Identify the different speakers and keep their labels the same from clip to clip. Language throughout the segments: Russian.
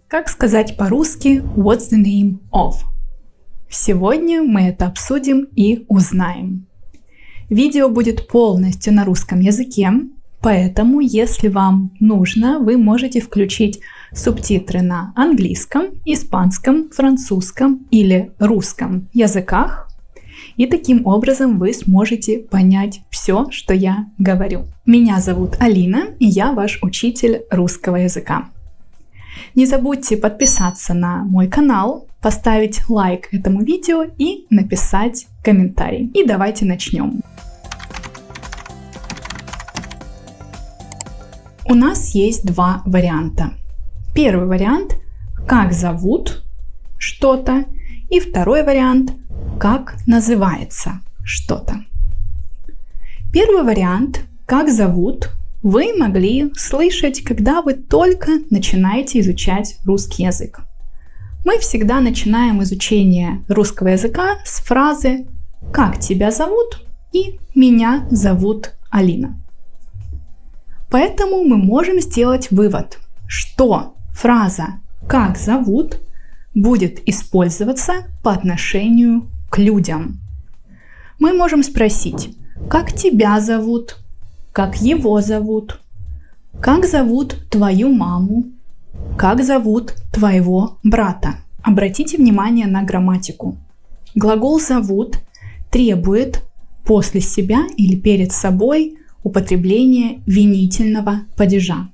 Speaker 1: Как сказать по-русски «What's the name of?» Сегодня мы это обсудим и узнаем. Видео будет полностью на русском языке, поэтому, если вам нужно, вы можете включить субтитры на английском, испанском, французском или русском языках, и таким образом вы сможете понять все, что я говорю. Меня зовут Алина, и я ваш учитель русского языка. Не забудьте подписаться на мой канал, поставить лайк этому видео и написать комментарий. И давайте начнем. У нас есть два варианта. Первый вариант – как зовут что-то, и второй вариант – как называется что-то. Первый вариант – как зовут вы могли слышать, когда вы только начинаете изучать русский язык. Мы всегда начинаем изучение русского языка с фразы «Как тебя зовут?» и «Меня зовут Алина». Поэтому мы можем сделать вывод, что фраза «Как зовут?» будет использоваться по отношению к людям. Мы можем спросить «Как тебя зовут?» Как его зовут? Как зовут твою маму? Как зовут твоего брата? Обратите внимание на грамматику. Глагол «зовут» требует после себя или перед собой употребления винительного падежа.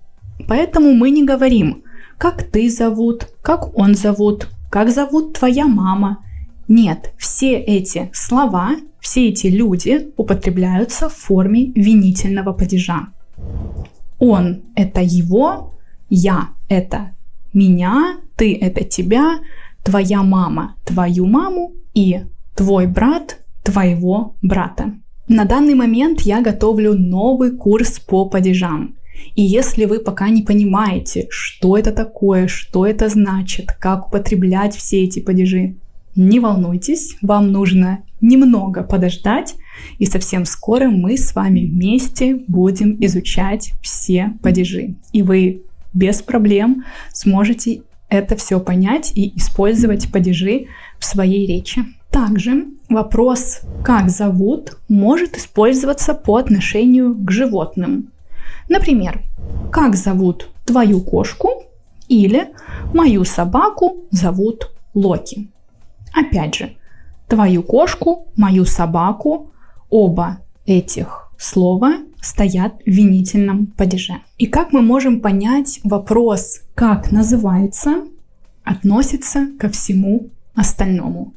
Speaker 1: Поэтому мы не говорим «как ты зовут», «как он зовут», «как зовут твоя мама». Нет, все эти слова, все эти люди употребляются в форме винительного падежа. Он – это его, я – это меня, ты – это тебя, твоя мама – твою маму и твой брат – твоего брата. На данный момент я готовлю новый курс по падежам. И если вы пока не понимаете, что это такое, что это значит, как употреблять все эти падежи, не волнуйтесь, вам нужно немного подождать, и совсем скоро мы с вами вместе будем изучать все падежи. И вы без проблем сможете это все понять и использовать падежи в своей речи. Также вопрос «как зовут» может использоваться по отношению к животным. Например, «как зовут твою кошку?» или «мою собаку зовут Локи». Опять же, твою кошку, мою собаку, оба этих слова стоят в винительном падеже. И как мы можем понять, вопрос «как называется» относится ко всему остальному.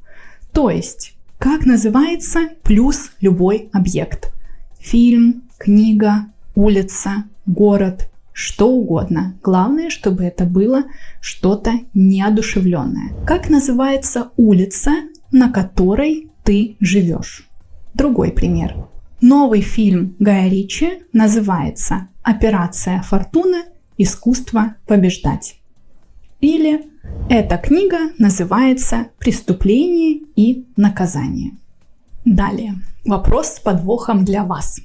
Speaker 1: То есть, как называется плюс любой объект. Фильм, книга, улица, город, что угодно. Главное, чтобы это было что-то неодушевленное. Как называется улица, на которой ты живешь? Другой пример. Новый фильм Гая Ричи называется «Операция Фортуна. Искусство побеждать». Или эта книга называется «Преступление и наказание». Далее. Вопрос с подвохом для вас.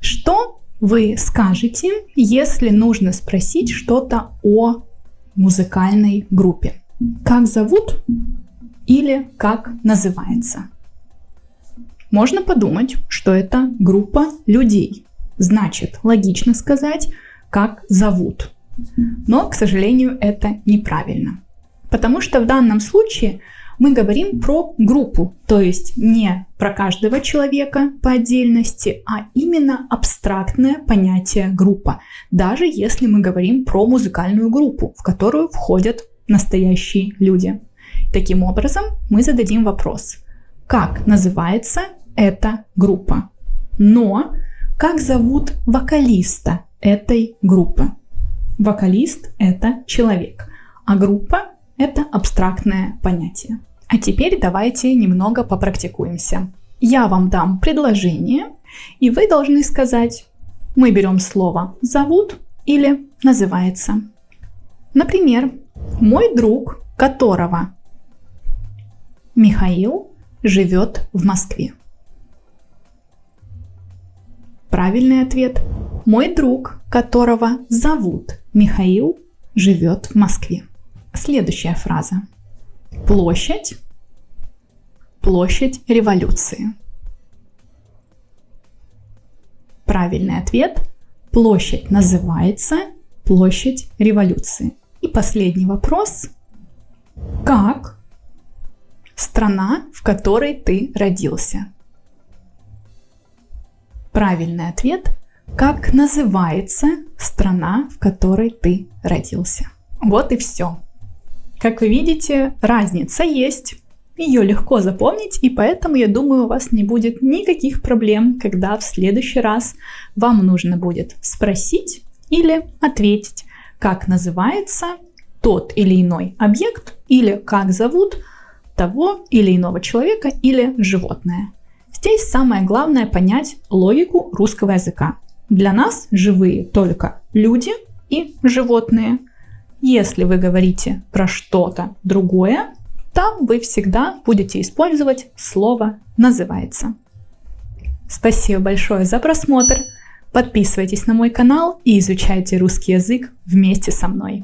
Speaker 1: Что вы скажете, если нужно спросить что-то о музыкальной группе? Как зовут или как называется? Можно подумать, что это группа людей. Значит, логично сказать, как зовут. Но, к сожалению, это неправильно. Потому что в данном случае мы говорим про группу, то есть не про каждого человека по отдельности, а именно абстрактное понятие группа, даже если мы говорим про музыкальную группу, в которую входят настоящие люди. Таким образом, мы зададим вопрос, как называется эта группа, но как зовут вокалиста этой группы? Вокалист – это человек, а группа – это абстрактное понятие. А теперь давайте немного попрактикуемся. Я вам дам предложение, и вы должны сказать, мы берем слово «зовут» или «называется». Например, мой друг, которого Михаил, живет в Москве. Правильный ответ. Мой друг, которого зовут Михаил, живет в Москве. Следующая фраза. Площадь. Площадь революции. Правильный ответ. Площадь называется Площадь революции. И последний вопрос. Как страна, в которой ты родился? Правильный ответ. Как называется страна, в которой ты родился? Вот и все. Как вы видите, разница есть. Ее легко запомнить, и поэтому, я думаю, у вас не будет никаких проблем, когда в следующий раз вам нужно будет спросить или ответить, как называется тот или иной объект, или как зовут того или иного человека или животное. Здесь самое главное понять логику русского языка. Для нас живые только люди и животные. Если вы говорите про что-то другое, там вы всегда будете использовать слово «называется». Спасибо большое за просмотр. Подписывайтесь на мой канал и изучайте русский язык вместе со мной.